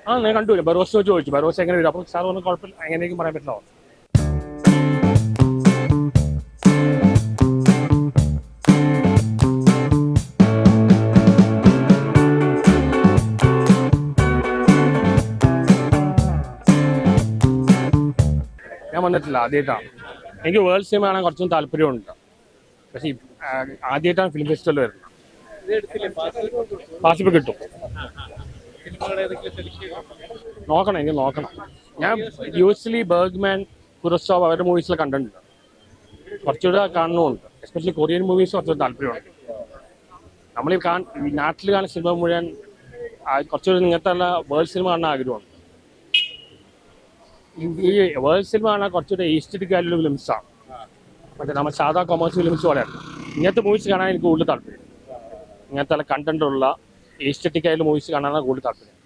ആ ഞാൻ കണ്ടുവരും. ബറോസ് ചോദിച്ചു ബറോസ് എങ്ങനെ വരും. അപ്പോൾ സാർ ഒന്നും കുഴപ്പമില്ല, എങ്ങനെയൊക്കെ പറയാൻ പറ്റില്ല. ഞാൻ വന്നിട്ടില്ല, ആദ്യമായിട്ടാണ്. എനിക്ക് വേൾഡ് സിനിമ കാണാൻ കുറച്ചും താല്പര്യമുണ്ട്. പക്ഷേ ആദ്യമായിട്ടാണ് ഫിലിം ഫെസ്റ്റിവൽ വരുന്നത്. പാസിബിൾ കിട്ടും. നോക്കണം, എനിക്ക് നോക്കണം. ഞാൻ യൂസ്വലി ബർഗ്മാൻ, കുറോസാവ അവരുടെ മൂവീസിലൊക്കെ കണ്ടിട്ടുണ്ട്. കുറച്ചുകൂടെ കാണണമെന്നുണ്ട്. എസ്പെഷ്യലി കൊറിയൻ മൂവീസ് കുറച്ചുകൂടെ താല്പര്യമുണ്ട്. നമ്മൾ ഈ നാട്ടിൽ കാണുന്ന സിനിമ മുഴുവൻ കുറച്ചുകൂടി ഇങ്ങനത്തെ ഉള്ള വേൾഡ് സിനിമ കാണാൻ ആഗ്രഹമുണ്ട്. ഈ വേൾഡ് സിനിമ കാണാൻ കുറച്ചുകൂടെ ഈസ്റ്ററ്റിക് ആയിട്ടുള്ള ഫിലിംസാണ്. മറ്റേ നമ്മൾ സാധാ കൊമേഴ്സ് ഫിലിംസ് പോലെയല്ല. ഇങ്ങനത്തെ മൂവീസ് കാണാൻ എനിക്ക് കൂടുതൽ താല്പര്യം. ഇങ്ങനത്തെ കണ്ടന്റുള്ള ഈസ്റ്ററ്റിക് ആയിട്ടുള്ള മൂവീസ് കാണാനാണ് കൂടുതൽ താല്പര്യം.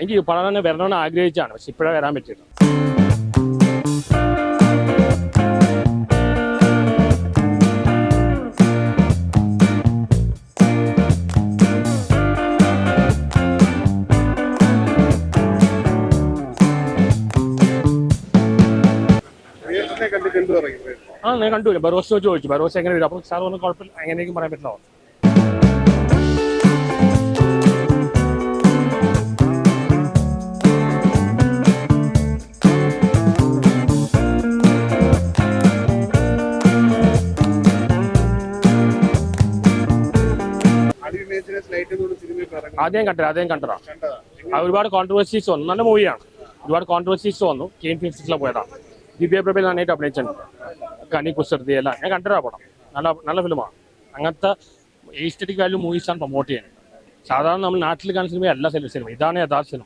എനിക്ക് പഠനം വരണമെന്ന് ആഗ്രഹിച്ചാണ്, പക്ഷെ ഇപ്പോഴേ വരാൻ പറ്റില്ല. ആ ഞാൻ കണ്ടുവരും. ബറോസ് ചോദിച്ചു ബറോസ് എങ്ങനെ വരും. അപ്പോൾ സാർ ഒന്നും കുഴപ്പമില്ല, എങ്ങനെയൊക്കെ പറയാൻ പറ്റില്ല. ആദ്യം കണ്ടതാ. ഒരുപാട് കോൺട്രവേഴ്സീസ് വന്നു. നല്ല മൂവിയാണ്. ഒരുപാട് കോൺട്രവേഴ്സീസ് വന്നു. കെയിൻ ഫിലിംസിലെ പോയതാണ്. ദിവ്യ പ്രഭയിൽ നന്നായിട്ട് അഭിനയിച്ചിട്ടുണ്ട്. കനി കുസൃതി എല്ലാം ഞാൻ കണ്ടതാ പടം. നല്ല ഫിലിമാണ്. അങ്ങനത്തെ ഈസ്റ്ററ്റിക് വാല്യൂ മൂവീസാണ് പ്രൊമോട്ട് ചെയ്യുന്നത്. സാധാരണ നമ്മൾ നാട്ടിൽ കാണുന്ന സിനിമ അല്ല സിനിമ. ഇതാണ് യഥാർത്ഥ സിനിമ.